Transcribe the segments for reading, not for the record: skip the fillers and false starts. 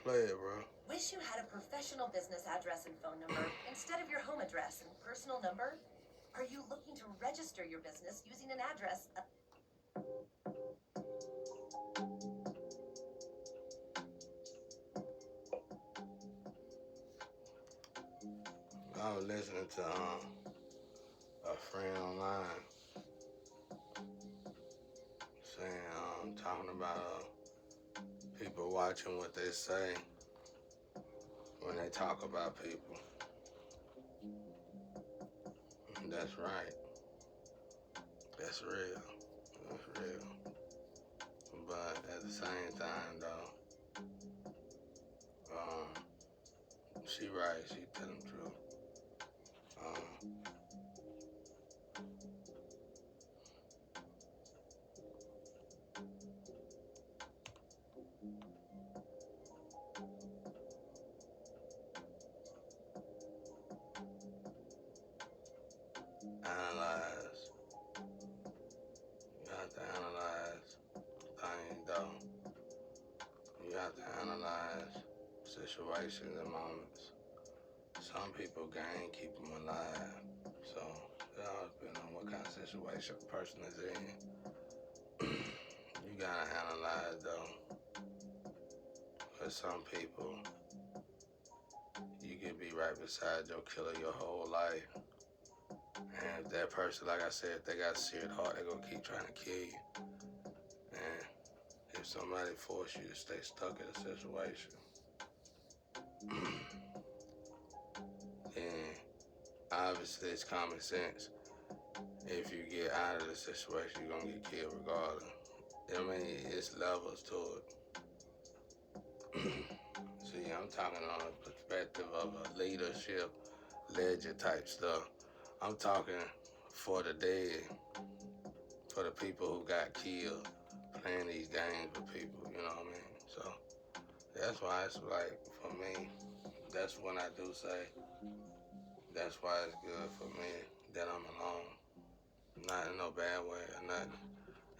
Play it, bro. Wish you had a professional business address and phone number instead of your home address and personal number? Are you looking to register your business using an address? I was listening to a friend online saying, talking about people watching what they say when they talk about people. That's right. That's real. That's real. But at the same time, though, she right. She telling the truth. Um, analyze. You have to analyze things, though. You have to analyze situations and moments. Some people gain keep them alive. So it all depends on what kind of situation a person is in. You gotta analyze though. For some people, you can be right beside your killer your whole life. And if that person, like I said, if they got a serious heart, they're gonna keep trying to kill you. And if somebody force you to stay stuck in a situation, then obviously it's common sense. If you get out of the situation, you're gonna get killed regardless. I mean, it's levels to it. See, I'm talking on a perspective of a leadership, ledger type stuff. I'm talking for the dead, for the people who got killed playing these games with people, you know what I mean? So that's why it's like, for me, that's when I do say, that's why it's good for me that I'm alone. Not in no bad way or nothing.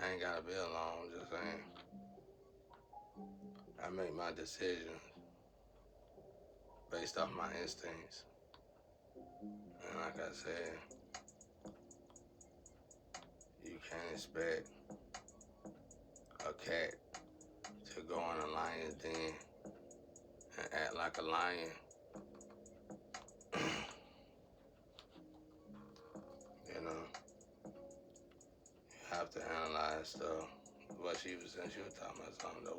I ain't gotta be alone, just saying. I make my decisions based off my instincts. And like I said, you can't expect a cat to go in a lion's den and act like a lion. You know, you have to analyze stuff. What she was saying, she was talking about something though.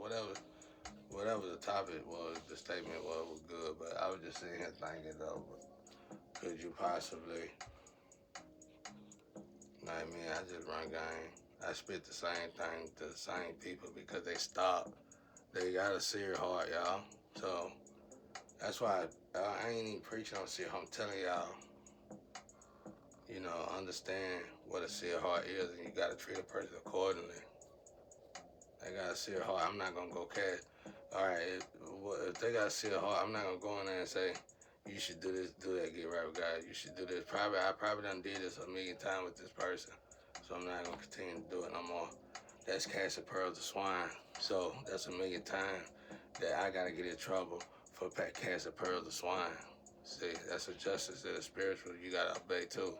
Whatever the topic was, the statement was good. But I was just sitting here thinking though, could you possibly, like me, I just run game. I spit the same thing to the same people because they stop. They got a serious heart, y'all. So that's why I ain't even preaching on serious heart. I'm telling y'all, understand what a serious heart is, and you gotta treat a person accordingly. They got a serious heart. I'm not gonna go cast. All right, if they got a serious heart, I'm not gonna go in there and say you should do this, do that, get right with God. You should do this. I probably done did this a million times with this person, so I'm not gonna continue to do it no more. That's casting pearls to swine. So that's a million times that I gotta get in trouble for casting pearls to swine. See, that's a justice in the spiritual. You gotta obey too.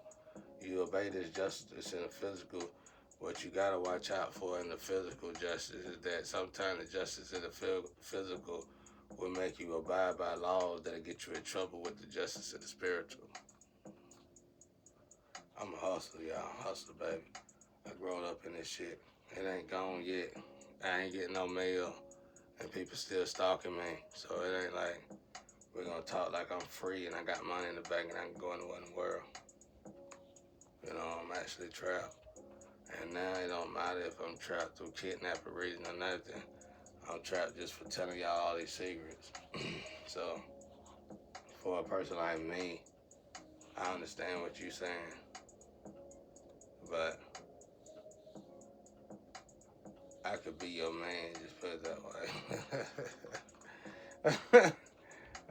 You obey this justice in the physical. What you gotta watch out for in the physical justice is that sometimes the justice in the physical will make you abide by laws that'll get you in trouble with the justice in the spiritual. I'm a hustler, y'all. Hustler, baby. I grew up in this shit. It ain't gone yet. I ain't getting no mail, and people still stalking me. So it ain't like we're gonna talk like I'm free and I got money in the bank and I can go anywhere in the world. I'm actually trapped. And now it don't matter if I'm trapped through kidnapping reason or nothing. I'm trapped just for telling y'all all these secrets. So, for a person like me, I understand what you're saying. But I could be your man, just put it that way.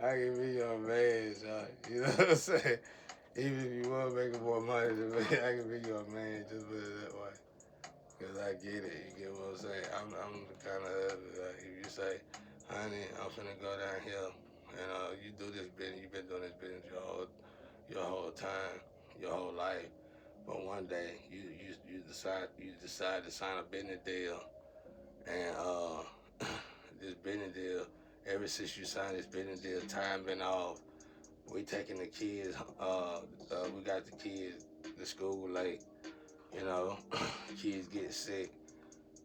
I can be your man, son. You know what I'm saying? Even if you want making more money than me, I can be your man, just put it that way. Cause I get it, you get what I'm saying? I'm the kind of, like, if you say, honey, I'm finna go down here, and you do this business. You've been doing this business your whole time, your whole life. But one day you decide to sign a business deal, and this business deal. Ever since you signed this business deal, time been off. We taking the kids. We got the kids to school late. You know, kids get sick.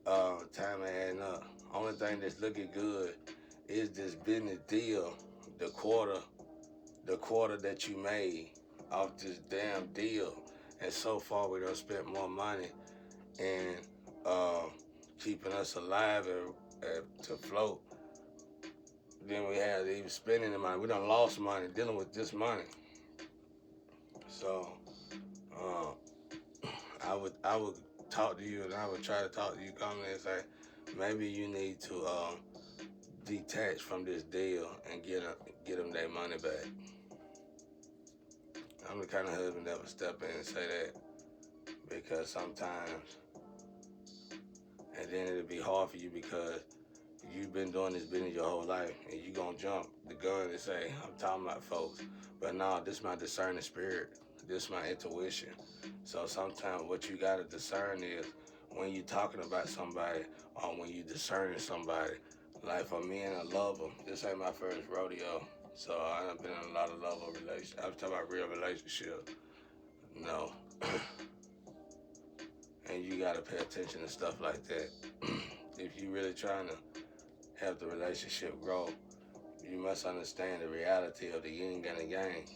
Time ain't adding up. Only thing that's looking good is this business deal. The quarter, the quarter that you made off this damn deal, and so far we done spent more money in uh, keeping us alive and to float than we had even spending the money. We done lost money dealing with this money. So I would talk to you, and I would try to talk to you calmly and say maybe you need to detach from this deal and get them their money back. I'm the kind of husband that would step in and say that, because sometimes, and then it'll be hard for you because you've been doing this business your whole life, and you gonna jump the gun and say, I'm talking about folks. But no, this is my discerning spirit. This is my intuition. So sometimes what you gotta discern is when you talking about somebody or when you discerning somebody. Like for me and a lover, this ain't my first rodeo. So I done been in a lot of love relationships. I'm talking about real relationship. No. And you gotta pay attention to stuff like that. If you really trying to have the relationship grow, you must understand the reality of the yin and the yang.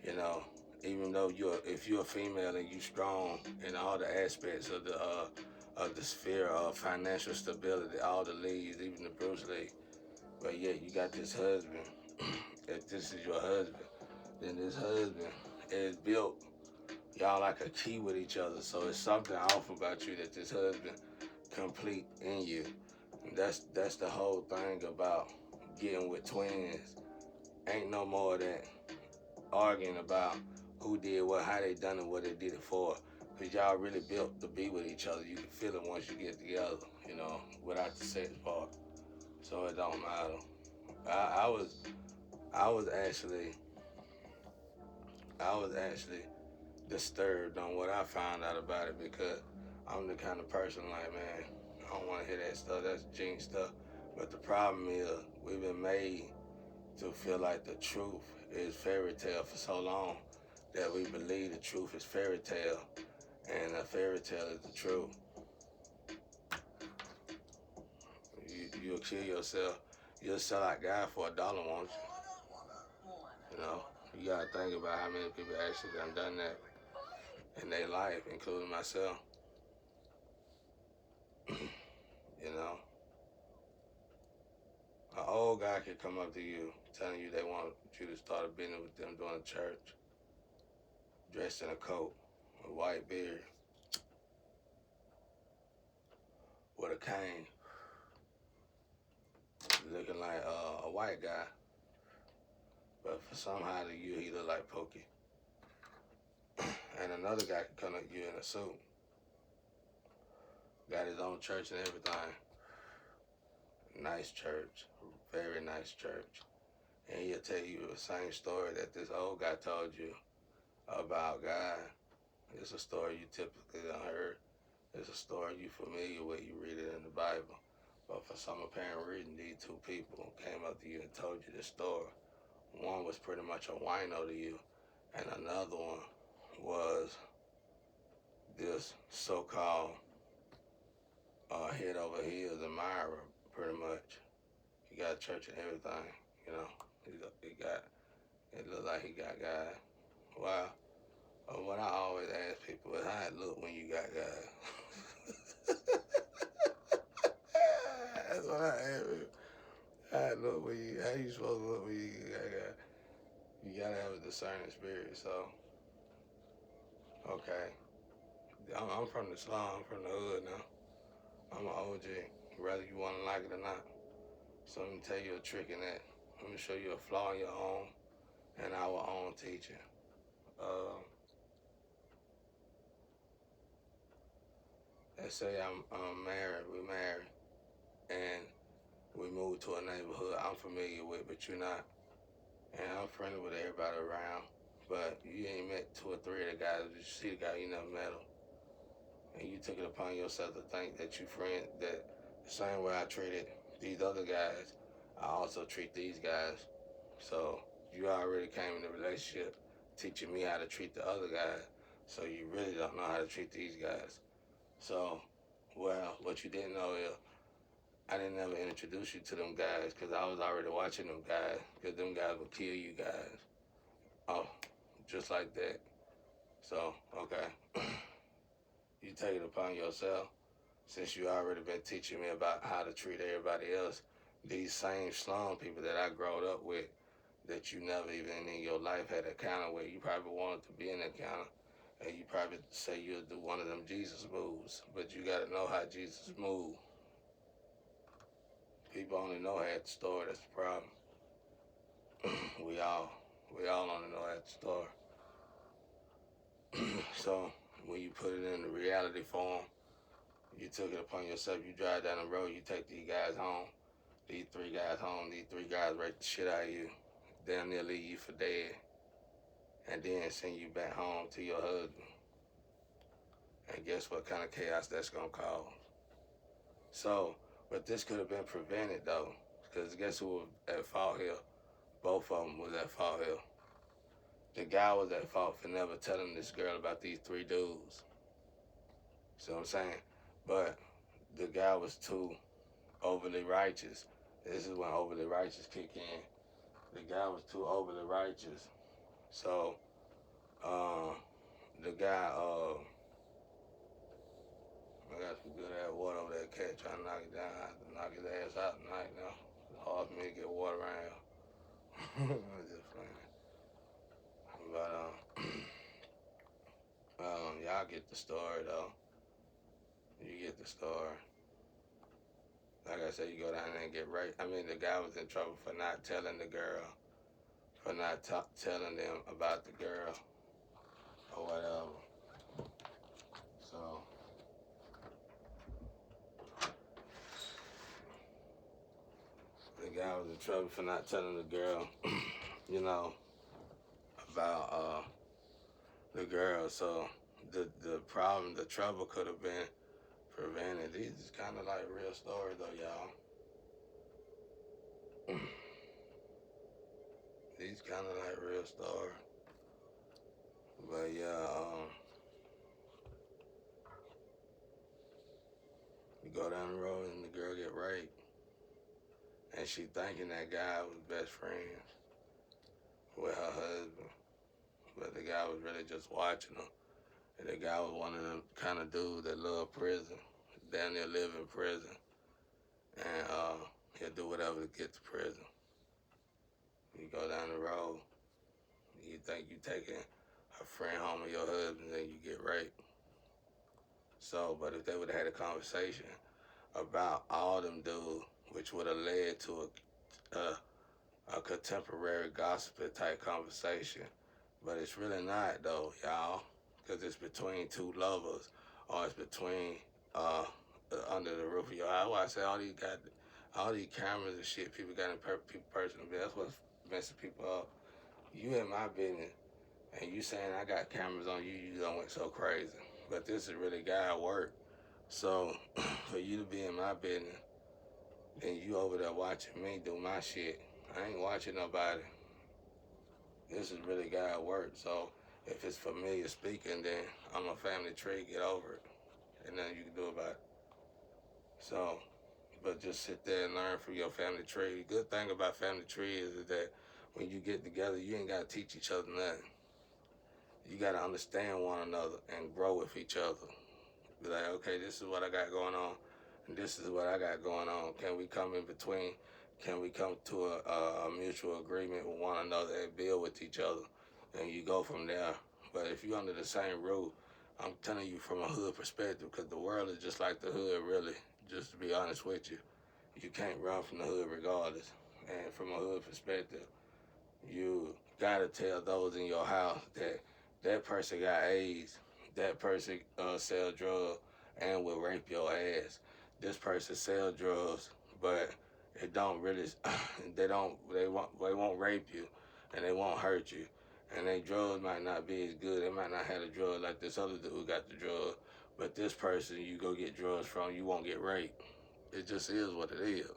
You know, even though if you're a female and you strong in all the aspects of the sphere of financial stability, all the leads, even the Bruce Lee, but yet you got this husband. If this is your husband, then this husband is built y'all like a key with each other. So it's something off about you that this husband complete in you. That's the whole thing about getting with twins. Ain't no more of that arguing about who did what, how they done it, what they did it for. Cause y'all really built to be with each other. You can feel it once you get together, without the sex part. So it don't matter. I was I was actually disturbed on what I found out about it, because I'm the kind of person like, man, I don't want to hear that stuff. That's jinx stuff. But the problem is we've been made to feel like the truth is fairy tale for so long that we believe the truth is fairy tale, and a fairy tale is the truth. You'll kill yourself. You'll sell out guy for $1, won't you? You gotta think about how many people actually done that in their life, including myself. you know, an old guy could come up to you telling you they want you to start a business with them doing church, dressed in a coat, a white beard, with a cane, looking like a white guy, but for somehow to you he look like Pokey. And another guy could come up to you in a suit, got his own church and everything. Nice church, very nice church. And he'll tell you the same story that this old guy told you about God. It's a story you typically done heard. It's a story you familiar with. You read it in the Bible. But for some apparent reason, these two people came up to you and told you this story. One was pretty much a wino to you, and another one was this so-called head over heels admirer, pretty much. He got a church and everything, you know. It looked like he got God. Wow. What I always ask people is how it look when you got God. That's what I ask people. How it look how you supposed to look when you got God? You gotta have a discerning spirit. So, okay. I'm from the slum, I'm from the hood now. I'm an OG, whether you wanna like it or not. So let me tell you a trick in that. Let me show you a flaw in your own and our own teaching. Let's say I'm married, we married, and we moved to a neighborhood I'm familiar with, but you're not. And I'm friendly with everybody around. But you ain't met two or three of the guys, but you see the guy, you never met him. And you took it upon yourself to think that that the same way I treated these other guys, I also treat these guys. So you already came in a relationship teaching me how to treat the other guys. So you really don't know how to treat these guys. So, well, what you didn't know is I didn't ever introduce you to them guys because I was already watching them guys because them guys would kill you guys. Oh, just like that. So, okay. You take it upon yourself since you already been teaching me about how to treat everybody else. These same slum people that I growed up with that you never even in your life had a counter with. You probably wanted to be in that counter and you probably say you'll do one of them Jesus moves, but you gotta know how Jesus moved. People only know half the story, that's the problem. we all only know half the story. So when you put it in the reality form, you took it upon yourself, you drive down the road, you take these guys home, these three guys home, these three guys rape the shit out of you, damn near leave you for dead, and then send you back home to your husband. And guess what kind of chaos that's gonna cause? So, but this could have been prevented though, because guess who was at fault here? Both of them was at fault here. The guy was at fault for never telling this girl about these three dudes. See what I'm saying? But the guy was too overly righteous. This is when overly righteous kick in. The guy was too overly righteous. So, the guy, I got some good ass water over there, cat trying to knock it down. I have to knock his ass out tonight now. It's hard for me to get water around here. I'm just playing. But, y'all get the story though. You get the story. Like I said, you go down there and get raped. I mean, the guy was in trouble for not telling the girl, for not telling them about the girl or whatever. So, the guy was in trouble for not telling the girl, you know, about the girl. So, the problem, the trouble could have been prevented. These is kind of like real stories though, y'all. These kind of like real stories. But yeah, you go down the road and the girl get raped. And she thinking that guy was best friends with her husband. But the guy was really just watching her. And the guy was one of them kind of dudes that love prison. Down there live in prison. And he'll do whatever to get to prison. You go down the road, you think you taking a friend home with your husband, then you get raped. So, but if they would have had a conversation about all them dudes, which would have led to a contemporary gospel type conversation. But it's really not though, y'all, because it's between two lovers, or it's between under the roof of your house. Why I say all these cameras and shit people got in people personal business. That's what's messing people up. You in my business, and you saying I got cameras on you, you don't went so crazy. But this is really guy work. So for you to be in my business, then you over there watching me do my shit. I ain't watching nobody. This is really guy work. So if it's familiar speaking, then I'm a family tree, get over it. And nothing you can do about it. So, but just sit there and learn from your family tree. The good thing about family tree is that when you get together, you ain't got to teach each other nothing. You got to understand one another and grow with each other. Be like, okay, this is what I got going on, and this is what I got going on. Can we come in between? Can we come to a mutual agreement with one another and build with each other? And you go from there. But if you're under the same roof, I'm telling you from a hood perspective, because the world is just like the hood, really, just to be honest with you. You can't run from the hood regardless. And from a hood perspective, you got to tell those in your house that that person got AIDS, that person sell drugs and will rape your ass. This person sell drugs, but it don't really, they won't rape you, and they won't hurt you, and their drugs might not be as good. They might not have the drug like this other dude who got the drug, but this person you go get drugs from, you won't get raped. It just is what it is.